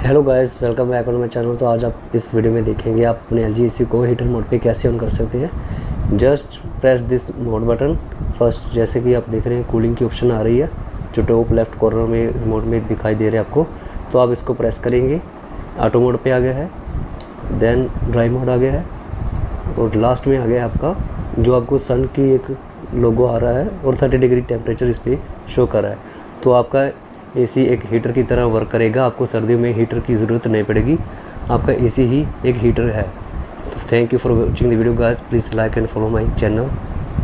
Hello guys, welcome back on my channel. तो आज आप इस वीडियो में देखेंगे आप अपने एल जी AC को हीटर मोड पे कैसे ऑन कर सकते हैं। Just press this mode button first. जैसे कि आप देख रहे हैं कूलिंग की ऑप्शन आ रही है जो टॉप लेफ्ट कॉर्नर में रिमोट में दिखाई दे रहे हैं आपको। तो आप इसको प्रेस करेंगे, ऑटो मोड पे आ गया है, देन ड्राई मोड आ गया है और लास्ट में आ गया है आपका जो आपको सन की एक लोगो आ रहा है और 30 डिग्री टेम्परेचर इस पर शो कर रहा है। तो आपका AC एक हीटर की तरह वर्क करेगा। आपको सर्दियों में हीटर की ज़रूरत नहीं पड़ेगी, आपका AC ही एक हीटर है। तो thank you for watching the video guys, please like and follow my channel.